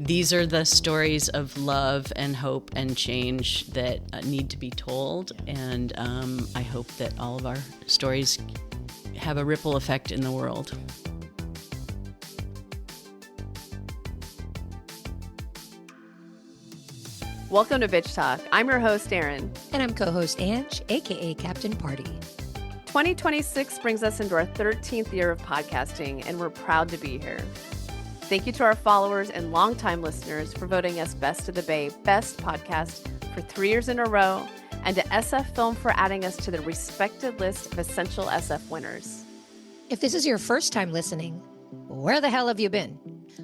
These are the stories of love and hope and change that need to be told, and I hope that all of our stories have a ripple effect in the world. Welcome to Bitch Talk. I'm your host, Erin. And I'm co-host Ange, aka Captain Party. 2026 brings us into our 13th year of podcasting, and we're proud to be here. Thank you to our followers and longtime listeners for voting us Best of the Bay Best Podcast for 3 years in a row, and to SF Film for adding us to the respected list of Essential SF winners. If this is your first time listening, where the hell have you been?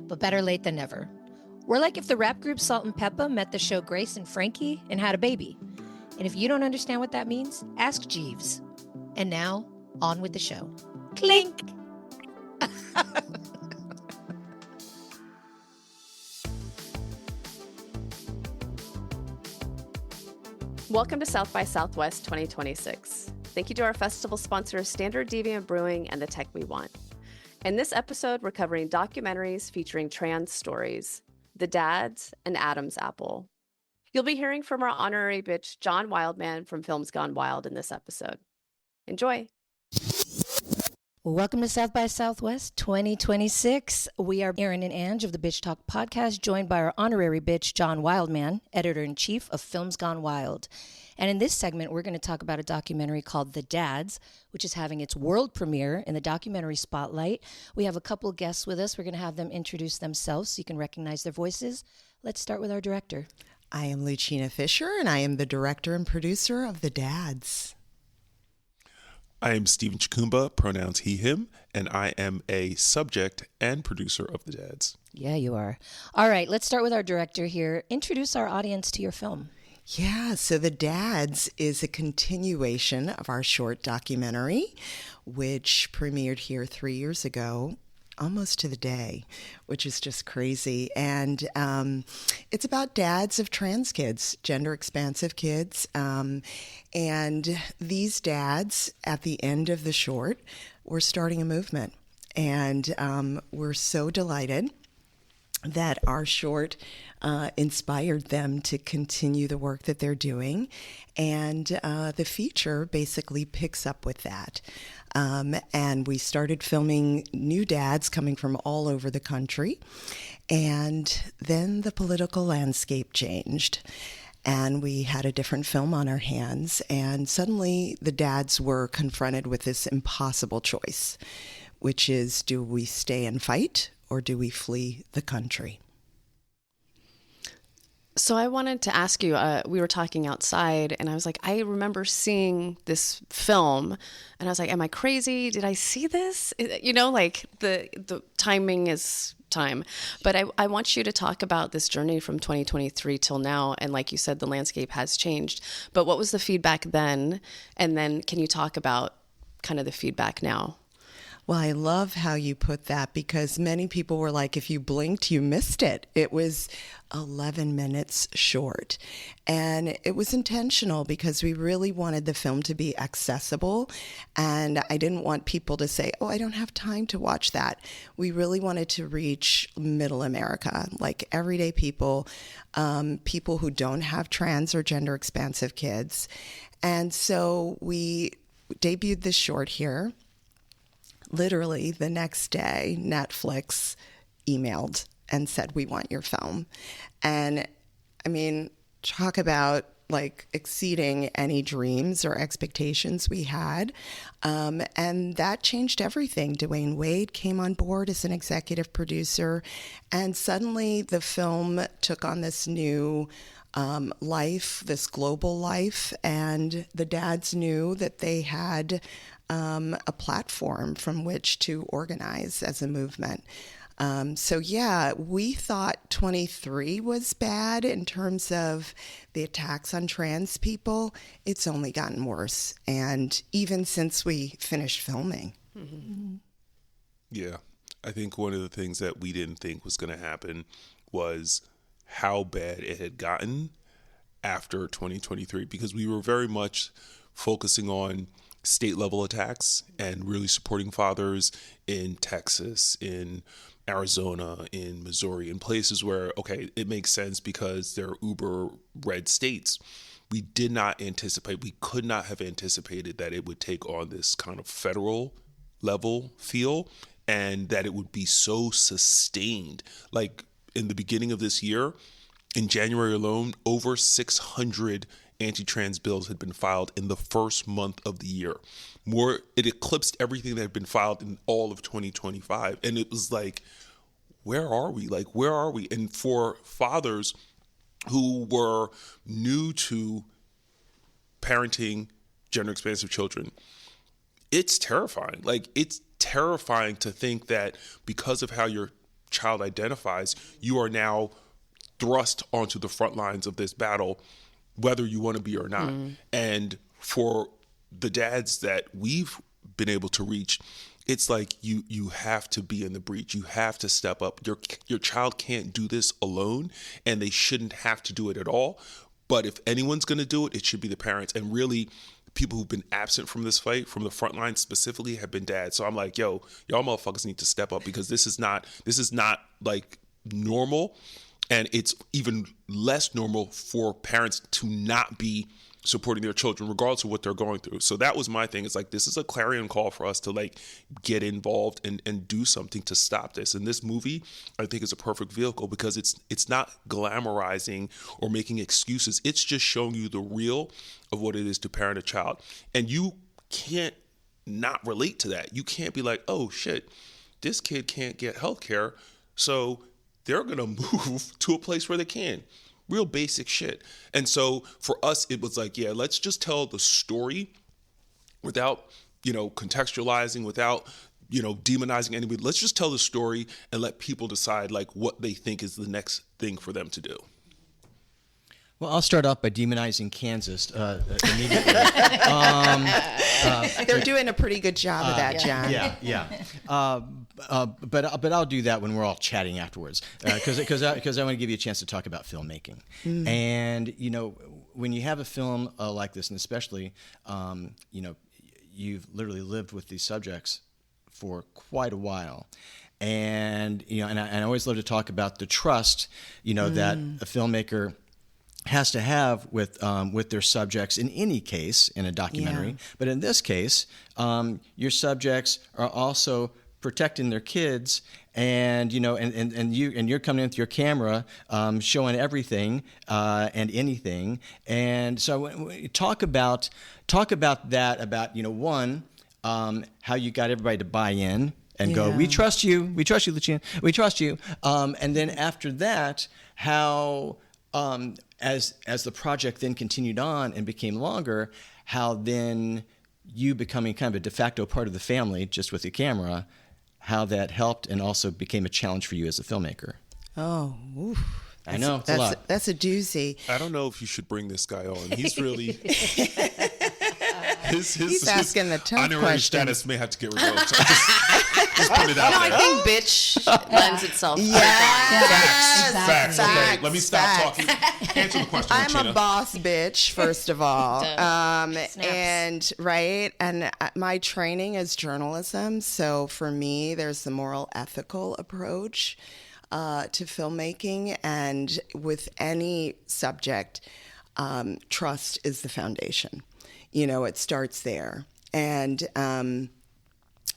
But better late than never. We're like if the rap group Salt and Peppa met the show Grace and Frankie and had a baby. And if you don't understand what that means, ask Jeeves. And now, on with the show. Clink! Welcome to South by Southwest 2026. Thank you to our festival sponsors, Standard Deviant Brewing and The Tech We Want. In this episode, we're covering documentaries featuring trans stories, The Dads and Adam's Apple. You'll be hearing from our honorary bitch, John Wildman from Films Gone Wild in this episode. Enjoy. Welcome to South by Southwest 2026. We are Erin and Ange of the Bitch Talk podcast, joined by our honorary bitch, John Wildman, editor-in-chief of Films Gone Wild. And in this segment, we're going to talk about a documentary called The Dads, which is having its world premiere in the documentary spotlight. We have a couple guests with us. We're going to have them introduce themselves so you can recognize their voices. Let's start with our director. I am Lucina Fisher, and I am the director and producer of The Dads. I am Stephen Chikumba, pronouns he, him, and I am a subject and producer of The Dads. Yeah, you are. All right, let's start with our director here. Introduce our audience to your film. Yeah, so The Dads is a continuation of our short documentary, which premiered here 3 years ago, almost to the day, which is just crazy. And it's about dads of trans kids, gender expansive kids. And these dads, at the end of the short, were starting a movement. And we're so delighted that our short inspired them to continue the work that they're doing. And the feature basically picks up with that. And we started filming new dads coming from all over the country. And then the political landscape changed. And we had a different film on our hands. And suddenly the dads were confronted with this impossible choice, which is, do we stay and fight or do we flee the country? So I wanted to ask you, we were talking outside and I was like, I remember seeing this film and I was like, am I crazy? Did I see this? You know, like the timing is time. But I want you to talk about this journey from 2023 till now. And like you said, the landscape has changed. But what was the feedback then? And then can you talk about kind of the feedback now? Well, I love how you put that because many people were like, if you blinked, you missed it. It was 11 minutes short. And it was intentional because we really wanted the film to be accessible. And I didn't want people to say, oh, I don't have time to watch that. We really wanted to reach middle America, like everyday people, people who don't have trans or gender expansive kids. And so we debuted this short here. Literally the next day, Netflix emailed and said, we want your film. And I mean, talk about like exceeding any dreams or expectations we had. And that changed everything. Dwayne Wade came on board as an executive producer. And suddenly the film took on this new life, this global life. And the dads knew that they had a platform from which to organize as a movement. So yeah, we thought 23 was bad in terms of the attacks on trans people. It's only gotten worse. And even since we finished filming. Mm-hmm. Yeah. I think one of the things that we didn't think was going to happen was how bad it had gotten after 2023, because we were very much focusing on state level attacks and really supporting fathers in Texas, in Arizona, in Missouri, in places where, okay, it makes sense because they're uber red states. We did not anticipate, we could not have anticipated that it would take on this kind of federal level feel and that it would be so sustained. Like in the beginning of this year, in January alone, over 600 anti-trans bills had been filed in the first month of the year. It eclipsed everything that had been filed in all of 2025. And it was like, where are we? Like, where are we? And for fathers who were new to parenting gender expansive children, it's terrifying. Like, it's terrifying to think that because of how your child identifies, you are now thrust onto the front lines of this battle, whether you want to be or not. And for the dads that we've been able to reach, it's like you have to be in the breach. You have to step up. Your child can't do this alone, and they shouldn't have to do it at all. But if anyone's going to do it, it should be the parents. And really, people who've been absent from this fight, from the front line specifically, have been dads. So I'm like, yo, y'all motherfuckers need to step up, because this is not like normal. And it's even less normal for parents to not be supporting their children, regardless of what they're going through. So that was my thing. It's like, this is a clarion call for us to like get involved and do something to stop this. And this movie, I think, is a perfect vehicle, because it's not glamorizing or making excuses. It's just showing you the real of what it is to parent a child. And you can't not relate to that. You can't be like, oh shit, this kid can't get healthcare, so they're going to move to a place where they can. Real basic shit. And so for us, it was like, yeah, let's just tell the story without, contextualizing, without, demonizing anybody. Let's just tell the story and let people decide like what they think is the next thing for them to do. Well, I'll start off by demonizing Kansas immediately. They're doing a pretty good job of that, John. Yeah. But I'll do that when we're all chatting afterwards, because I want to give you a chance to talk about filmmaking. And when you have a film like this, and especially you've literally lived with these subjects for quite a while. And and I always love to talk about the trust that a filmmaker has to have with their subjects in any case in a documentary. Yeah. But in this case, your subjects are also protecting their kids, and you're coming in with your camera, showing everything and anything. And so talk about that, about one, how you got everybody to buy in and go, we trust you, Lucian, we trust you. And then after that, how as the project then continued on and became longer, how then you becoming kind of a de facto part of the family just with your camera, how that helped and also became a challenge for you as a filmmaker. Oh, oof. I know, it's a lot. That's a doozy. I don't know if you should bring this guy on. He's really... He's asking the tough honorary questions. status may have to get revoked. So just put it out No, there. I think bitch lends itself. Facts. Okay, let me stop talking. Answer the question, I'm Regina. a boss bitch, first of all. And my training is journalism. So for me, there's the moral ethical approach to filmmaking. And with any subject, trust is the foundation. It starts there. And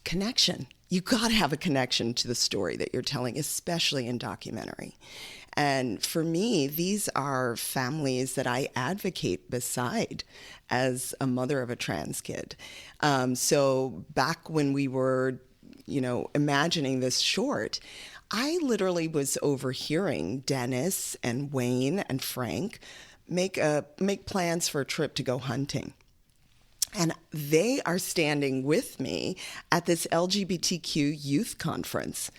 connection. You got to have a connection to the story that you're telling, especially in documentary. And for me, these are families that I advocate beside as a mother of a trans kid. So back when we were, imagining this short, I literally was overhearing Dennis and Wayne and Frank make plans for a trip to go hunting. And they are standing with me at this LGBTQ youth conference.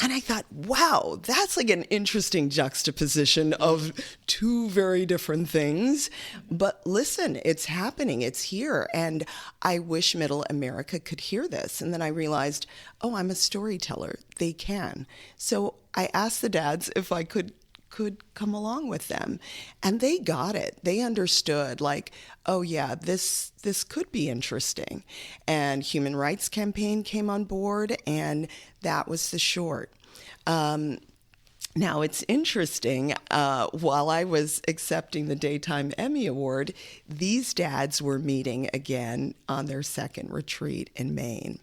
And I thought, wow, that's like an interesting juxtaposition of two very different things. But listen, it's happening. It's here. And I wish Middle America could hear this. And then I realized, oh, I'm a storyteller. They can. So I asked the dads if I could could come along with them. And they got it. They understood, like, oh yeah, this could be interesting. And Human Rights Campaign came on board, and that was the short. Now, it's interesting, while I was accepting the Daytime Emmy Award, these dads were meeting again on their second retreat in Maine.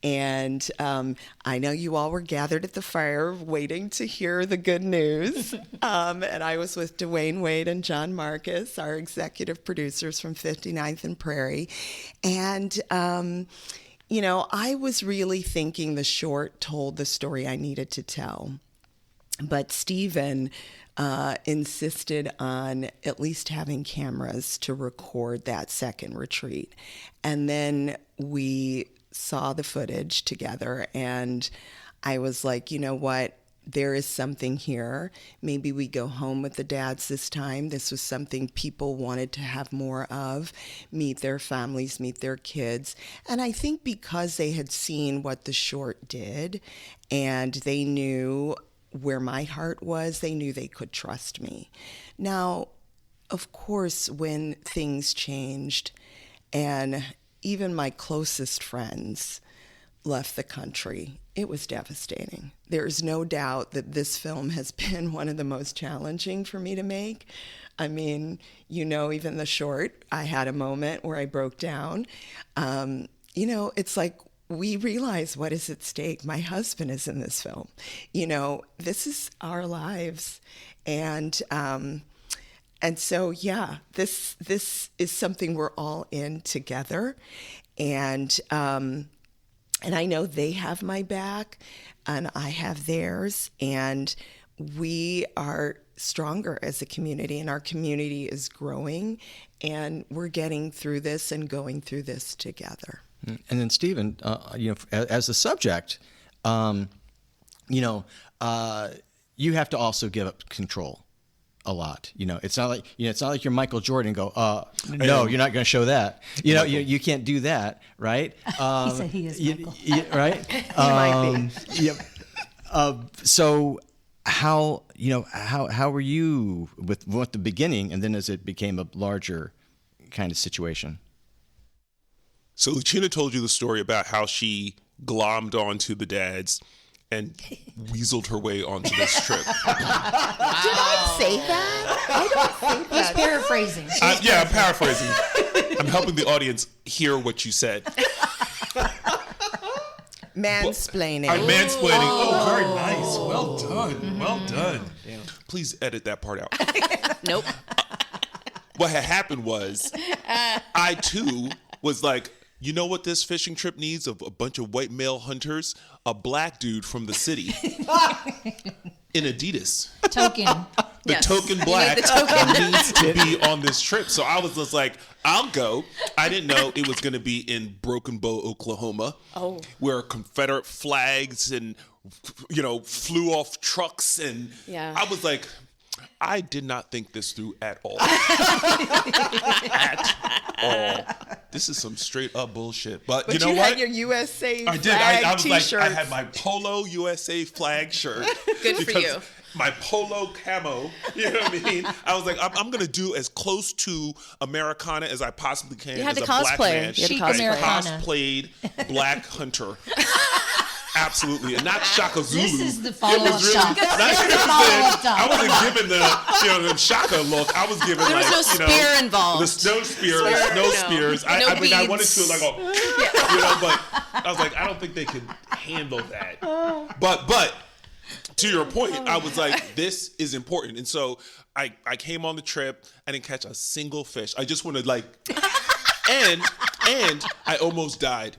And I know you all were gathered at the fire waiting to hear the good news. And I was with Dwayne Wade and John Marcus, our executive producers from 59th and Prairie. And, I was really thinking the short told the story I needed to tell. But Stephen insisted on at least having cameras to record that second retreat. And then we saw the footage together, and I was like, you know what? There is something here. Maybe we go home with the dads this time. This was something people wanted to have more of, meet their families, meet their kids. And I think because they had seen what the short did, and they knew where my heart was, they knew they could trust me. Now, of course, when things changed and even my closest friends left the country, it was devastating. There is no doubt that this film has been one of the most challenging for me to make. I mean, even the short, I had a moment where I broke down. It's like, we realize what is at stake. My husband is in this film. This is our lives. And so, yeah, this is something we're all in together. And I know they have my back and I have theirs. And we are stronger as a community, and our community is growing, and we're getting through this and going through this together. And then Stephen, as the subject, you have to also give up control a lot. It's not like you're Michael Jordan. Go, no, you're not going to show that. You can't do that, right? He said he is Michael. Right? He might be. So how were you with the beginning, and then as it became a larger kind of situation? So Lucina told you the story about how she glommed onto the dads and weaseled her way onto this trip. Did I say that? I don't think He's paraphrasing. Yeah, I'm paraphrasing. I'm helping the audience hear what you said. Mansplaining. I'm mansplaining. Oh, very nice. Well done. Mm-hmm. Well done. Yeah. Please edit that part out. Nope. What had happened was, I too was like, you know what this fishing trip needs? Of a bunch of white male hunters? A black dude from the city in Adidas. Token. The token black needs to be on this trip. So I was just like, I'll go. I didn't know it was going to be in Broken Bow, Oklahoma, where Confederate flags and, flew off trucks. And I was like, I did not think this through at all. At all. This is some straight up bullshit. But you know what? Had your USA flag I was t-shirt. like, I had my polo USA flag shirt. Good for you. My polo camo, you know what I mean? I was like, I'm going to do as close to Americana as I possibly can. You had as to a black cosplay. man. Chic I Americana. cosplayed Black Hunter. Absolutely, and not Shaka Zulu. This is the follow-up shot. I wasn't giving the Shaka look. I was giving There was no spear involved. There's no spears. No spears. I wanted to but I was like, I don't think they could handle that. But to your point, I was like, this is important, and so I came on the trip. I didn't catch a single fish. I just wanted and I almost died.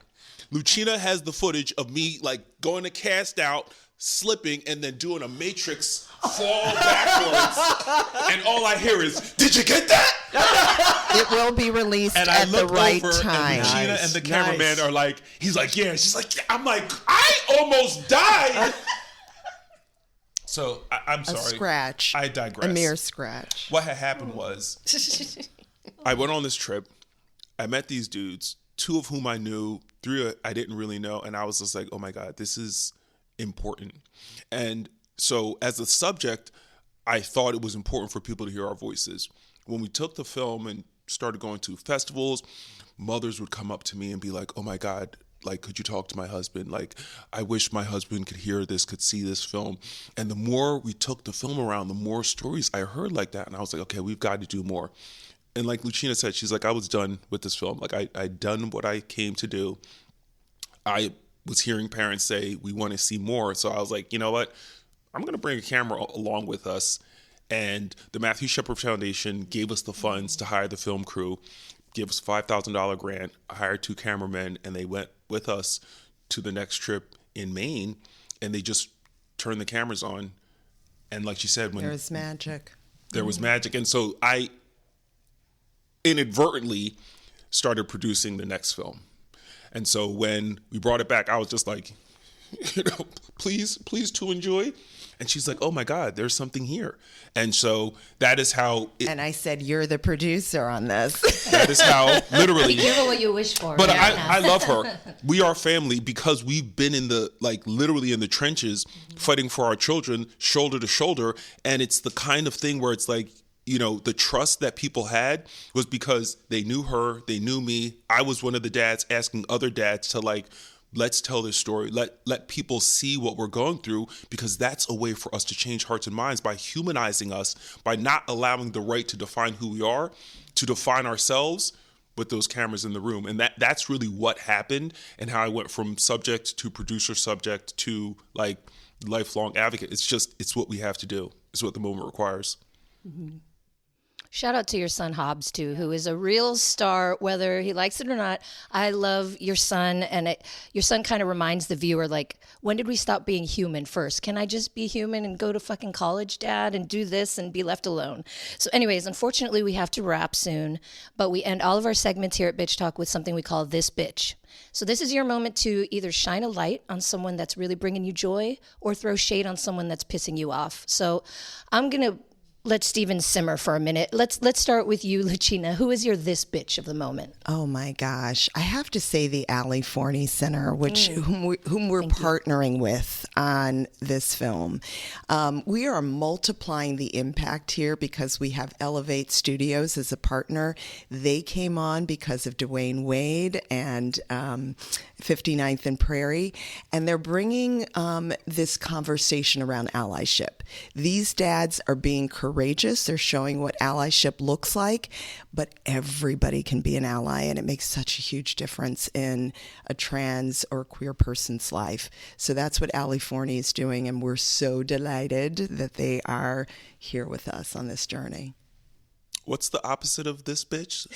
Lucina has the footage of me going to cast out, slipping, and then doing a matrix fall backwards. And all I hear is, "Did you get that?" It will be released and at the right time. And Lucina and the cameraman are like, he's like, yeah. She's like, yeah. I'm like, I almost died. So I'm sorry. A scratch. I digress. A mere scratch. What had happened was, I went on this trip. I met these dudes, 2 of whom I knew, 3 I didn't really know, and I was just like, oh my God, this is important. And so as a subject, I thought it was important for people to hear our voices. When we took the film and started going to festivals, mothers would come up to me and be like, oh my God, like, could you talk to my husband? Like, I wish my husband could hear this, could see this film. And the more we took the film around, the more stories I heard like that. And I was like, okay, we've got to do more. And like Lucina said, she's like, I was done with this film. Like, I'd done what I came to do. I was hearing parents say, we want to see more. So I was like, you know what? I'm going to bring a camera along with us. And the Matthew Shepard Foundation gave us the funds to hire the film crew, gave us a $5,000 grant. I hired 2 cameramen, and they went with us to the next trip in Maine, and they just turned the cameras on. And like she said, when there was magic. There was magic. And so I inadvertently started producing the next film. And so when we brought it back, I was just like, you know, please to enjoy. And she's like, oh my God, there's something here. And so that is how and I said, you're the producer on this. That is how, literally. Be careful what you wish for. But I love her. We are family because we've been in the, like, literally in the trenches fighting for our children, shoulder to shoulder. And it's the kind of thing where it's like, you know, the trust that people had was because they knew her, they knew me. I was one of the dads asking other dads to, like, let's tell this story. Let people see what we're going through, because that's a way for us to change hearts and minds, by humanizing us, by not allowing the right to define who we are, to define ourselves with those cameras in the room. And that's really what happened, and how I went from subject to producer subject to, like, lifelong advocate. It's what we have to do. It's what the moment requires. Mm-hmm. Shout out to your son Hobbs too, who is a real star, whether he likes it or not. I love your son, and your son kind of reminds the viewer, like, when did we stop being human first? Can I just be human and go to fucking college, Dad, and do this and be left alone? So anyways, unfortunately, we have to wrap soon, but we end all of our segments here at Bitch Talk with something we call This Bitch. So this is your moment to either shine a light on someone that's really bringing you joy, or throw shade on someone that's pissing you off. So I'm going to let Steven simmer for a minute. Let's start with you, Lucina. Who is your this bitch of the moment? Oh my gosh. I have to say the Ali Forney Center, whom we're partnering with on this film. We are multiplying the impact here because we have Elevate Studios as a partner. They came on because of Dwayne Wade and 59th and Prairie, and they're bringing this conversation around allyship. These dads are being courageous. They're showing what allyship looks like, but everybody can be an ally, and it makes such a huge difference in a trans or queer person's life. So that's what Ali Forney is doing, and we're so delighted that they are here with us on this journey. What's the opposite of this bitch?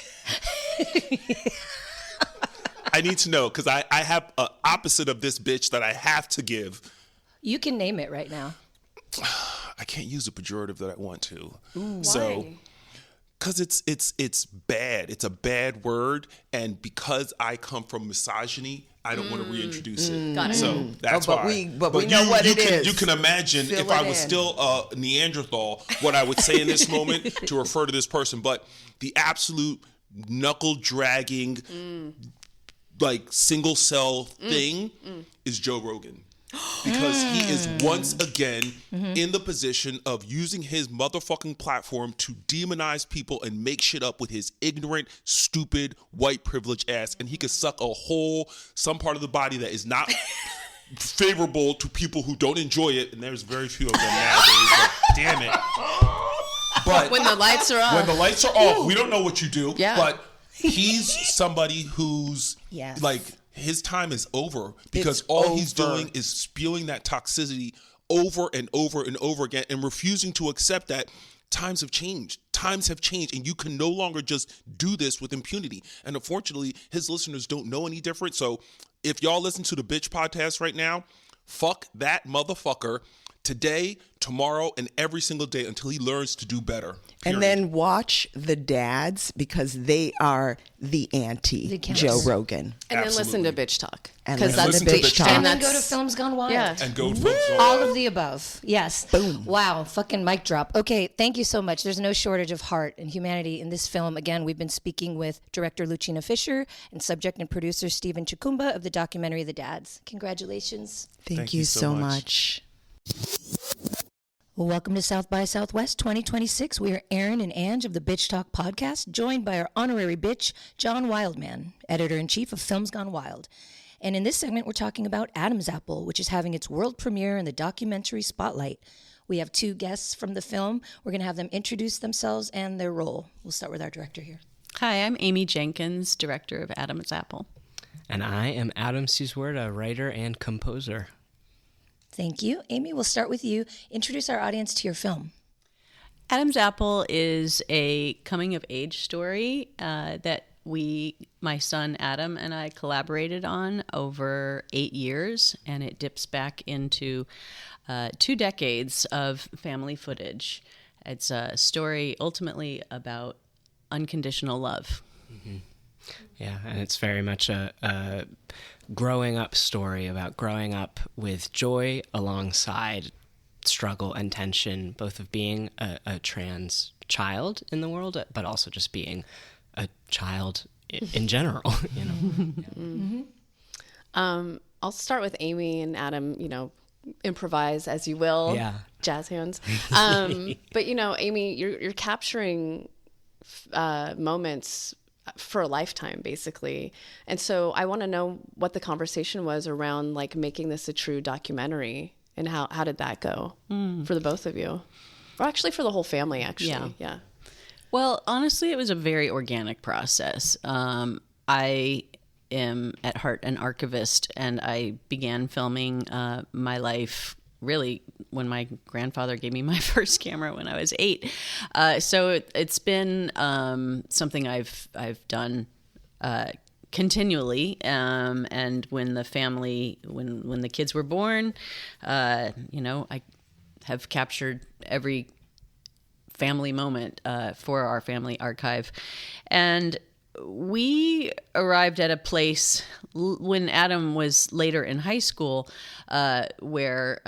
I need to know, because I have an opposite of this bitch that I have to give. You can name it right now. I can't use a pejorative that I want to. Ooh, so, why? Because it's bad. It's a bad word, and because I come from misogyny, I don't want to reintroduce it. Got it. So that's why. We know what it is. You can imagine Fill if it I was in. still a Neanderthal, what I would say in this moment to refer to this person. But the absolute knuckle dragging, like single cell thing is Joe Rogan. Because he is once again in the position of using his motherfucking platform to demonize people and make shit up with his ignorant, stupid, white privilege ass. And he could suck some part of the body that is not favorable to people who don't enjoy it. And there's very few of them nowadays. Like, damn it. But When the lights are off. when the lights are off, we don't know what you do. Yeah. But he's somebody who's Yes. like, his time is over, because It's all he's over. doing is spewing that toxicity over and over and over again, and refusing to accept that times have changed. Times have changed, and you can no longer just do this with impunity. And unfortunately, his listeners don't know any different. So if y'all listen to the Bitch podcast right now, fuck that motherfucker today, tomorrow, and every single day until he learns to do better. Period. And then watch the dads, because they are the anti Joe Rogan. And then listen to Absolutely. Bitch Talk. And Because then that's listen to the- Bitch Talk. And then go to that's- Films Gone Wild. Yeah. And go folks on. All of the above. Yes. Boom. Wow. Fucking mic drop. Okay. Thank you so much. There's no shortage of heart and humanity in this film. Again, we've been speaking with director Lucina Fisher and subject and producer Stephen Chikumba of the documentary The Dads. Congratulations. Thank you so much. Welcome to South by Southwest 2026. We are Aaron and Ange of the Bitch Talk podcast, joined by our honorary bitch, John Wildman, editor-in-chief of Films Gone Wild. And in this segment, we're talking about Adam's Apple, which is having its world premiere in the documentary Spotlight. We have two guests from the film. We're going to have them introduce themselves and their role. We'll start with our director here. Hi, I'm Amy Jenkins, director of Adam's Apple. And I am Adam Suswerda, writer and composer. Thank you. Amy, we'll start with you. Introduce our audience to your film. Adam's Apple is a coming-of-age story that my son Adam and I collaborated on over 8 years, and it dips back into 2 decades of family footage. It's a story ultimately about unconditional love. Mm-hmm. Yeah, and it's very much a growing up story about growing up with joy alongside struggle and tension, both of being a trans child in the world, but also just being a child in general, you know. Mm-hmm. I'll start with Amy and Adam, improvise as you will. Yeah. Jazz hands. But, Amy, you're capturing moments for a lifetime, basically. And so I want to know what the conversation was around like making this a true documentary, and how did that go for the both of you? Or actually for the whole family, actually. Yeah. Well, honestly, it was a very organic process. I am at heart an archivist, and I began filming my life really when my grandfather gave me my first camera when I was 8. So it's been something I've done continually. And when the family, when the kids were born, I have captured every family moment for our family archive. And we arrived at a place when Adam was later in high school where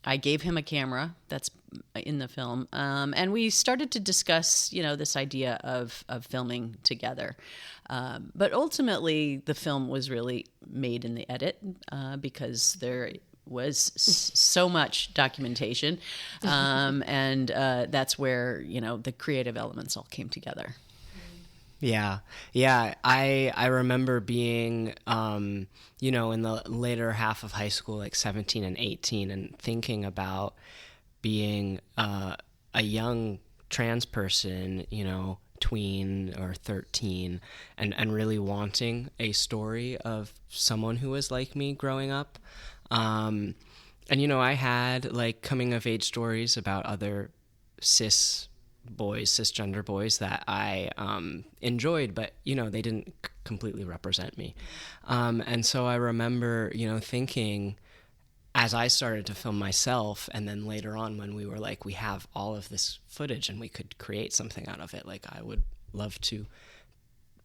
I gave him a camera that's in the film. And we started to discuss, this idea of filming together. But ultimately, the film was really made in the edit because there was so much documentation. And that's where, the creative elements all came together. Yeah. I remember being, in the later half of high school, like 17 and 18, and thinking about being a young trans person, tween or 13, and really wanting a story of someone who was like me growing up. And, I had like coming of age stories about other cisgender boys that I enjoyed, but they didn't completely represent me. And so I remember thinking, as I started to film myself, and then later on when we were like, we have all of this footage and we could create something out of it, like I would love to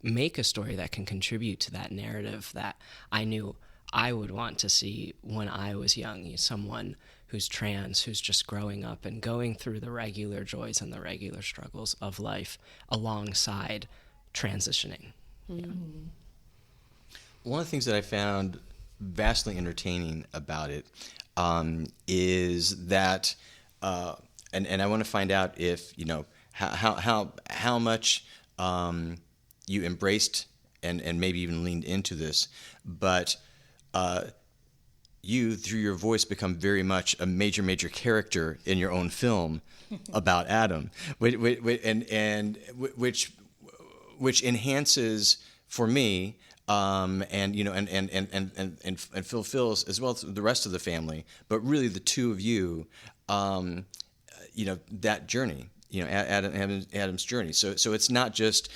make a story that can contribute to that narrative that I knew I would want to see when I was young. Someone who's trans, who's just growing up and going through the regular joys and the regular struggles of life alongside transitioning. Mm-hmm. One of the things that I found vastly entertaining about it is that, and I want to find out if, how much you embraced and maybe even leaned into this, but you, through your voice, become very much a major character in your own film about Adam, which enhances for me, and fulfills as well as the rest of the family, but really the two of you, that journey. Adam's journey. So it's not just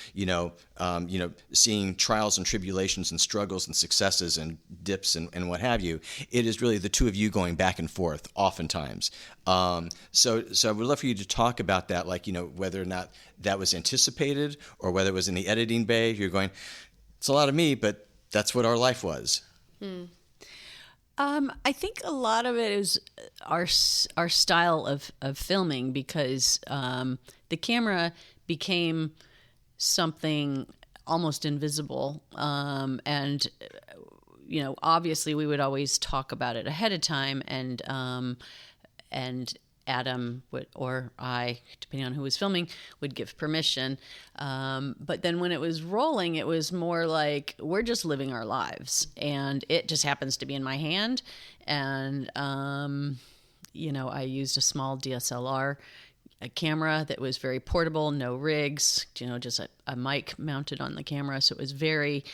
seeing trials and tribulations and struggles and successes and dips and what have you. It is really the two of you going back and forth oftentimes. So I would love for you to talk about that, like whether or not that was anticipated or whether it was in the editing bay. You're going, it's a lot of me, but that's what our life was. I think a lot of it is our style of filming, because the camera became something almost invisible, and obviously we would always talk about it ahead of time, and Adam would, or I, depending on who was filming, would give permission. But then when it was rolling, it was more like we're just living our lives, and it just happens to be in my hand. And I used a small DSLR, a camera that was very portable, no rigs, just a mic mounted on the camera, so it was very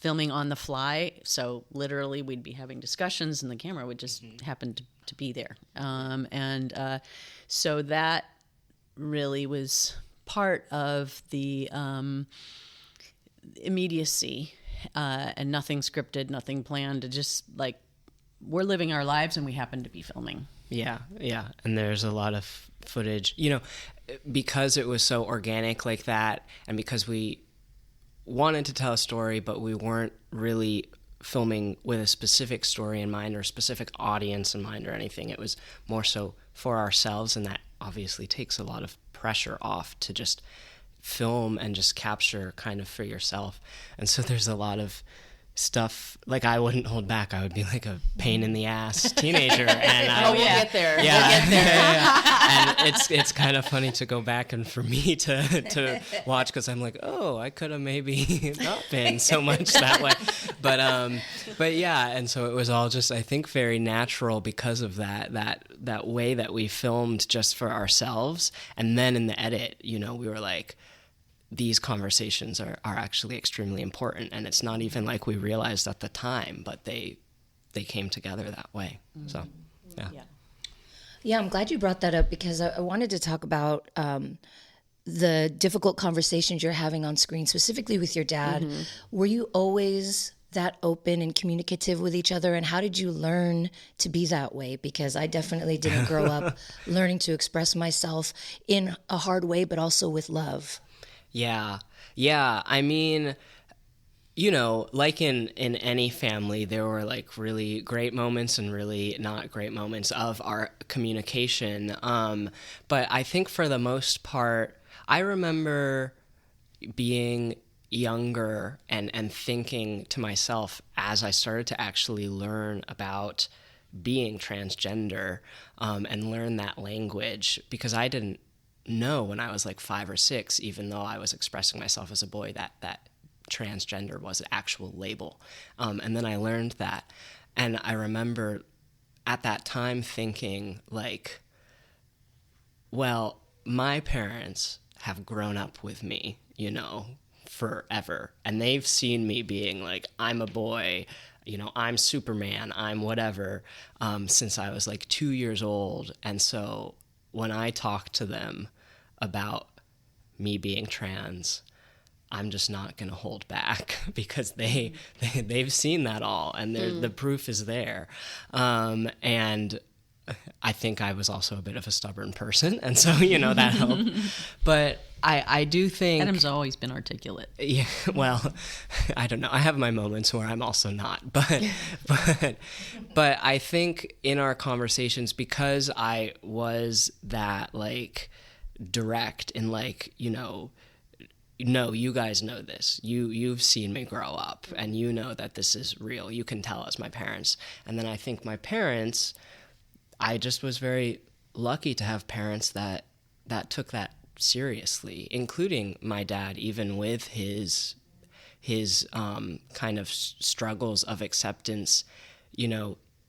filming on the fly. So literally we'd be having discussions and the camera would just happen to be there. So that really was part of the immediacy, and nothing scripted, nothing planned. Just like we're living our lives and we happen to be filming. Yeah. And there's a lot of footage, because it was so organic like that, and because we wanted to tell a story, but we weren't really filming with a specific story in mind or a specific audience in mind or anything. It was more so for ourselves, and that obviously takes a lot of pressure off to just film and just capture kind of for yourself. And so there's a lot of stuff, like I wouldn't hold back. I would be like a pain in the ass teenager, and we'll get there. Yeah, we'll get there. And it's kind of funny to go back and for me to watch, because I'm like, oh, I could have maybe not been so much that way, but yeah, and so it was all just, I think, very natural because of that way that we filmed just for ourselves, and then in the edit, we were like, these conversations are actually extremely important, and it's not even like we realized at the time, but they came together that way. So yeah, I'm glad you brought that up, because I wanted to talk about the difficult conversations you're having on screen, specifically with your dad. Were you always that open and communicative with each other, and how did you learn to be that way? Because I definitely didn't grow up learning to express myself in a hard way, but also with love. Yeah. I mean, like in any family, there were like really great moments and really not great moments of our communication. But I think for the most part, I remember being younger and thinking to myself, as I started to actually learn about being transgender, and learn that language, because I didn't know when I was like 5 or 6, even though I was expressing myself as a boy, that transgender was an actual label. And then I learned that. And I remember at that time thinking like, well, my parents have grown up with me, forever. And they've seen me being like, I'm a boy, I'm Superman, I'm whatever, since I was like 2 years old. And so when I talk to them about me being trans, I'm just not going to hold back, because they've seen that all, and the proof is there. And I think I was also a bit of a stubborn person, and so that helped. But I do think Adam's always been articulate. Yeah, well, I don't know. I have my moments where I'm also not, but I think in our conversations, because I was that like direct and like, no, you guys know this. You've seen me grow up, and you know that this is real. You can tell as my parents. And then I think my parents, I just was very lucky to have parents that took that seriously, including my dad, even with his kind of struggles of acceptance.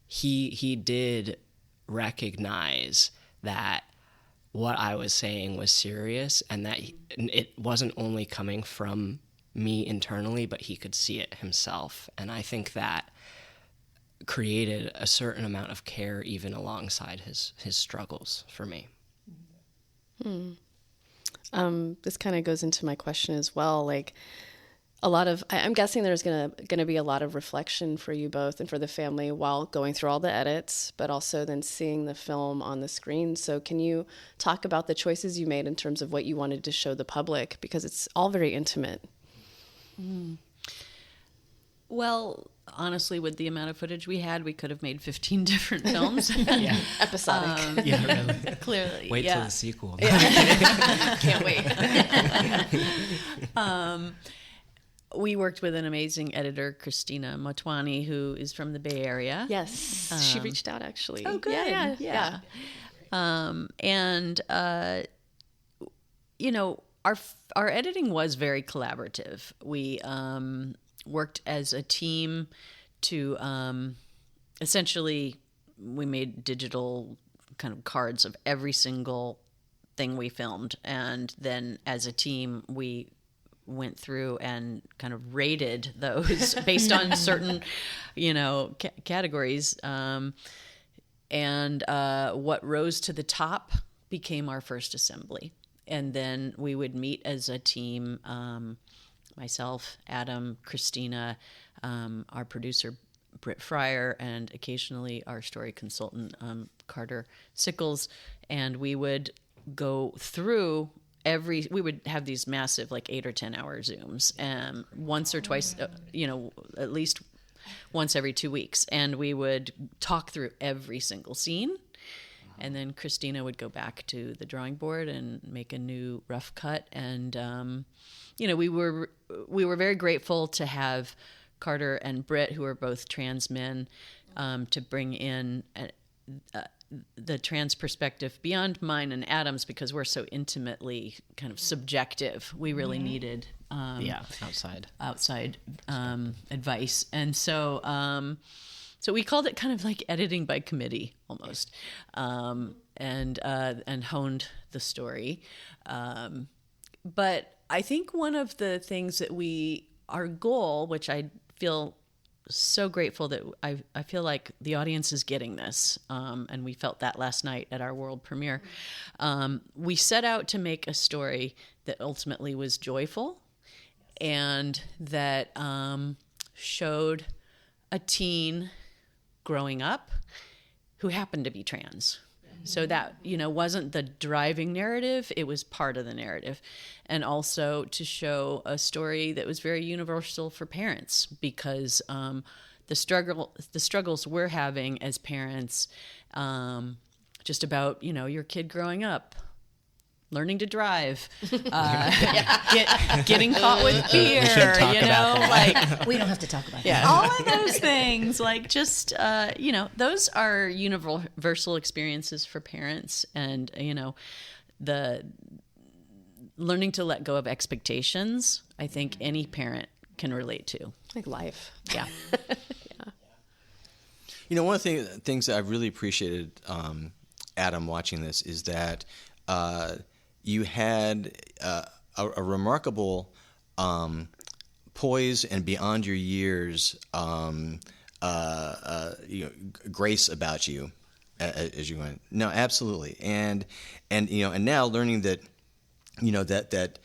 He did recognize that what I was saying was serious, and that it wasn't only coming from me internally, but he could see it himself. And I think that created a certain amount of care even alongside his struggles for me. This kind of goes into my question as well. Like, I'm guessing there's gonna be a lot of reflection for you both and for the family while going through all the edits, but also then seeing the film on the screen. So can you talk about the choices you made in terms of what you wanted to show the public, because it's all very intimate? Well, honestly, with the amount of footage we had, we could have made 15 different films. Yeah. Episodic. Yeah, really. Clearly. Wait till the sequel. Can't wait. we worked with an amazing editor, Christina Motwani, who is from the Bay Area. Yes, she reached out actually. Oh, good. Yeah. And you know, our editing was very collaborative. We worked as a team to essentially, we made digital kind of cards of every single thing we filmed, and then as a team we went through and kind of rated those based on certain, you know, categories. And what rose to the top became our first assembly. And then we would meet as a team, myself, Adam, Christina, our producer, Britt Fryer, and occasionally our story consultant, Carter Sickles. And we would go through we would have these massive, like 8 or 10 hour Zooms, once or twice, you know, at least once every 2 weeks. And we would talk through every single scene. And then Christina would go back to the drawing board and make a new rough cut. And, you know, we were very grateful to have Carter and Britt, who are both trans men, to bring in the trans perspective beyond mine and Adam's, because we're so intimately kind of subjective. We really needed outside advice. And so so we called it kind of like editing by committee almost, and honed the story. But I think one of the things that our goal, which I feel so grateful that I feel like the audience is getting this, and we felt that last night at our world premiere. We set out to make a story that ultimately was joyful and that showed a teen growing up who happened to be trans. So that, you know, wasn't the driving narrative, it was part of the narrative. And also to show a story that was very universal for parents, because the struggles we're having as parents, just about, you know, your kid growing up, learning to drive, getting caught with beer, you know, like We don't have to talk about that. all of those things, like just, you know, those are universal experiences for parents. And, you know, the learning to let go of expectations, I think any parent can relate to. Like life. Yeah. You know, one of the things that I really appreciated, Adam, watching this is that you had a remarkable poise and beyond your years, you know, grace about you as you went. No, absolutely, and you know, and now learning that, you know, that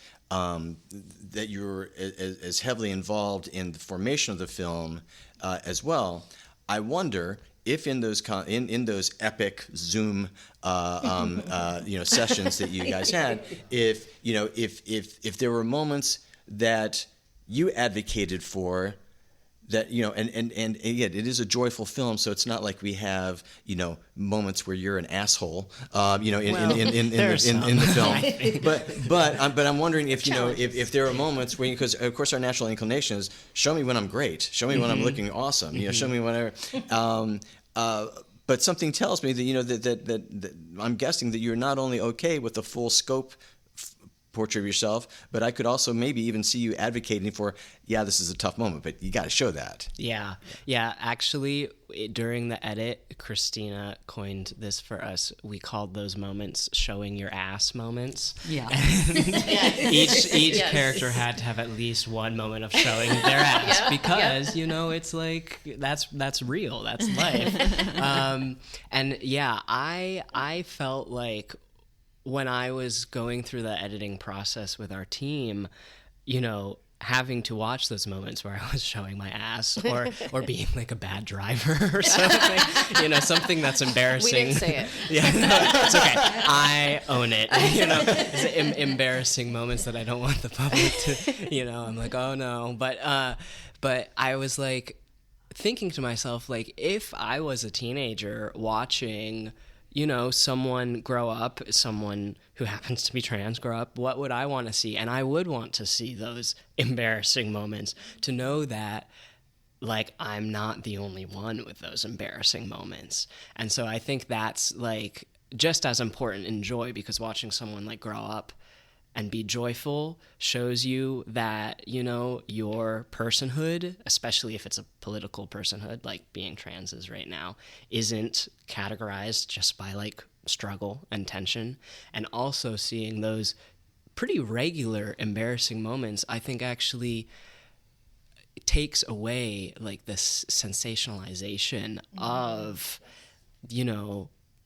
you're as heavily involved in the formation of the film as well. I wonder if in those in those epic Zoom you know, sessions that you guys had, if you know, if there were moments that you advocated for, that, you know, and again, it is a joyful film, so it's not like we have, you know, moments where you're an asshole, you know, in the film. but I'm wondering if, you know, if there are moments where, because of course our natural inclination is show me when I'm great, show me when I'm looking awesome, you know, show me whenever. But something tells me that, you know, that I'm guessing that you're not only okay with the full scope portrait of yourself, but I could also maybe even see you advocating for, yeah, this is a tough moment, but you got to show that. Yeah. Actually, during the edit, Christina coined this for us. We called those moments "showing your ass" moments. Yeah. Each character had to have at least one moment of showing their ass, because you know, it's like that's real, that's life. And yeah, I felt like when I was going through the editing process with our team, you know, having to watch those moments where I was showing my ass or being like a bad driver or something, you know, something that's embarrassing. We didn't say it. Yeah, no, it's okay. I own it. You know, it's embarrassing moments that I don't want the public to, you know, I'm like, oh no. But I was like thinking to myself, like, if I was a teenager watching, someone grow up, someone who happens to be trans grow up, what would I want to see? And I would want to see those embarrassing moments, to know that, like, I'm not the only one with those embarrassing moments. And so I think that's, like, just as important in joy, because watching someone, like, grow up and be joyful shows you that, your personhood, especially if it's a political personhood, like being trans is right now, isn't categorized just by, like, struggle and tension. And also seeing those pretty regular embarrassing moments, I think actually takes away, like, this sensationalization of,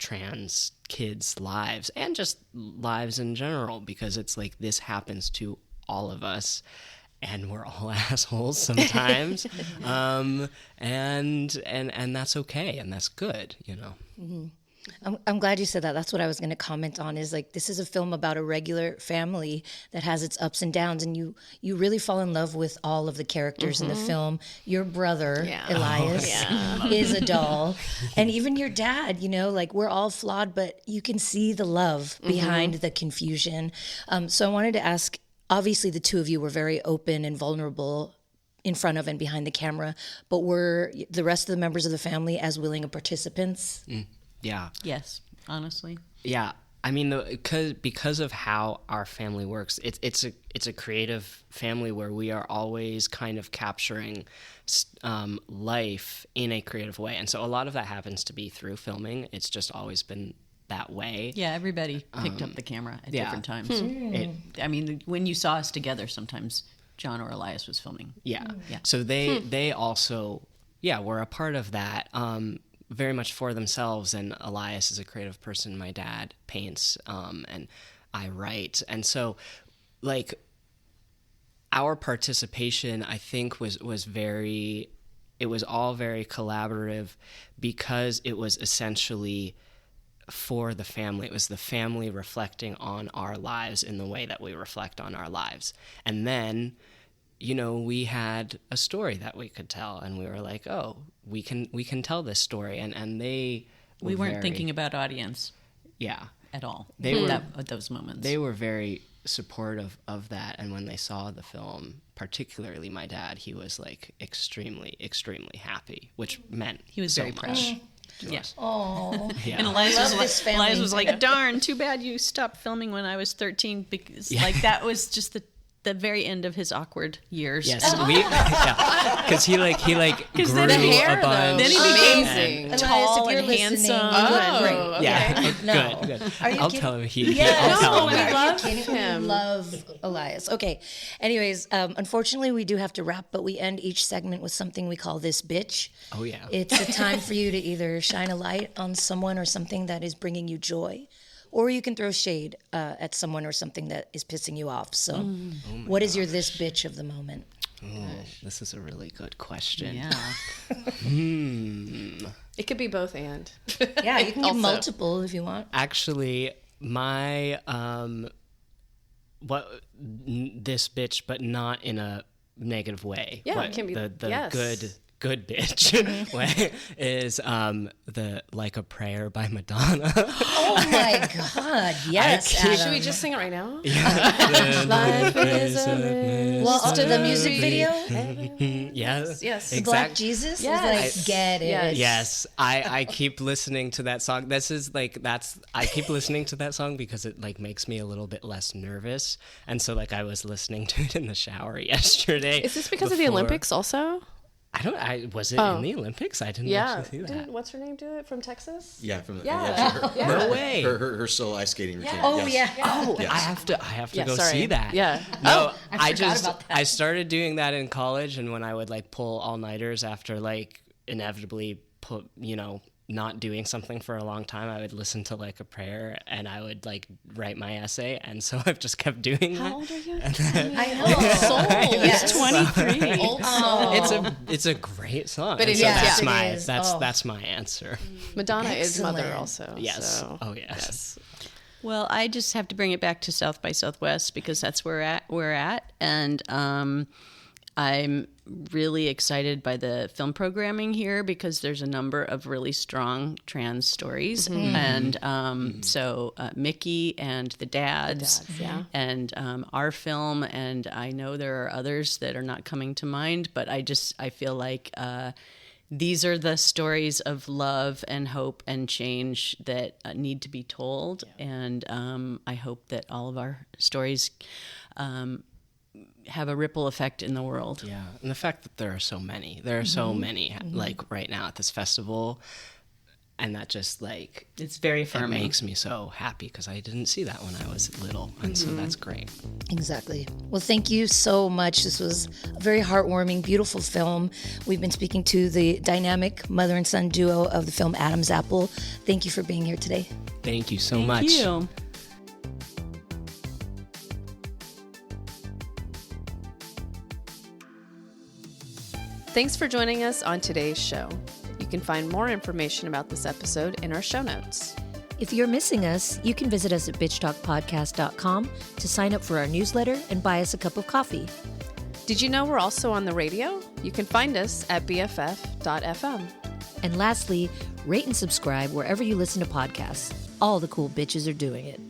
trans kids' lives and just lives in general, because it's like, this happens to all of us and we're all assholes sometimes. And that's okay, and that's good, Mm-hmm. I'm glad you said that. That's what I was going to comment on, is like, this is a film about a regular family that has its ups and downs, and you really fall in love with all of the characters in the film. Your brother, Elias, is a doll. And even your dad, like, we're all flawed, but you can see the love behind the confusion. So I wanted to ask, obviously the two of you were very open and vulnerable in front of and behind the camera, but were the rest of the members of the family as willing of participants? Yeah. Yes, honestly. Yeah. I mean, because of how our family works, it's a creative family where we are always kind of capturing life in a creative way. And so a lot of that happens to be through filming. It's just always been that way. Yeah, everybody picked up the camera at different times. I mean, when you saw us together, sometimes John or Elias was filming. Yeah. So they also, were a part of that. Very much for themselves. And Elias is a creative person. My dad paints, and I write. And so, like, our participation, I think, was all very collaborative, because it was essentially for the family. It was the family reflecting on our lives in the way that we reflect on our lives. And then, we had a story that we could tell, and we were like, oh, we can tell this story. And we weren't thinking about audience at all. They were at those moments. They were very supportive of that. And when they saw the film, particularly my dad, he was, like, extremely, extremely happy, which meant he was so very much. proud. Yes. Oh. And Elias was like, darn, too bad you stopped filming when I was 13, because like, that was just the very end of his awkward years. Yes, because he grew the hair, a bunch. Then he became tall Elias, and handsome. Great. Yeah, No. good. Are you I'll kidding? tell him Yes. I'll tell We him. love him. We love Elias. Okay. Anyways, unfortunately, we do have to wrap, but we end each segment with something we call This Bitch. Oh, yeah. It's a time for you to either shine a light on someone or something that is bringing you joy, or you can throw shade at someone or something that is pissing you off. So what is your This Bitch of the moment? Oh, this is a really good question. Yeah. It could be both and. Yeah, you can give Also. multiple if you want. Actually, my this bitch, but not in a negative way. Yeah, What it can be- the yes. good bitch way is the Like a Prayer by Madonna. Oh my God! Yes, I keep- Adam. Should we just sing it right now? Life is a well, to the music video, Yes. Yes. the Black Exact- Jesus Yes. was like, get it. Yes. Yes, I keep listening to that song. I keep listening to that song because it, like, makes me a little bit less nervous. And so, like, I was listening to it in the shower yesterday. Is this because of the Olympics also? Was it in the Olympics? I didn't Yeah. actually see that. Didn't what's her name do it from Texas? Yeah, from the, Yeah. No way. her solo ice skating routine. Oh yes. yeah. Oh, Yes. I have to Yeah, go sorry. see that. Yeah. No, I forgot about that. I started doing that in college, and when I would, like, pull all-nighters after, like, inevitably not doing something for a long time, I would listen to Like a Prayer, and I would, like, write my essay, and so I've just kept doing that. How old are you? I know. Soul. Yes. 23. Old soul. It's a great song. But And it so is, that's yeah. my It is. that's my answer. Madonna is mother Excellent. also. Yes. So. Oh yes. Well, I just have to bring it back to South by Southwest because that's where we're at, and I'm really excited by the film programming here because there's a number of really strong trans stories. And so Mickey and the dads, and our film, and I know there are others that are not coming to mind, but I feel like these are the stories of love and hope and change that need to be told. And I hope that all of our stories have a ripple effect in the world. Yeah, and the fact that there are so many, like right now at this festival, and that just like It's very it affirming. makes me so happy because I didn't see that when I was little, and so that's great. Exactly. Well, thank you so much. This was a very heartwarming, beautiful film. We've been speaking to the dynamic mother and son duo of the film Adam's Apple. Thank you for being here today. Thank you so much. Thank you. Thanks for joining us on today's show. You can find more information about this episode in our show notes. If you're missing us, you can visit us at bitchtalkpodcast.com to sign up for our newsletter and buy us a cup of coffee. Did you know we're also on the radio? You can find us at bff.fm. And lastly, rate and subscribe wherever you listen to podcasts. All the cool bitches are doing it.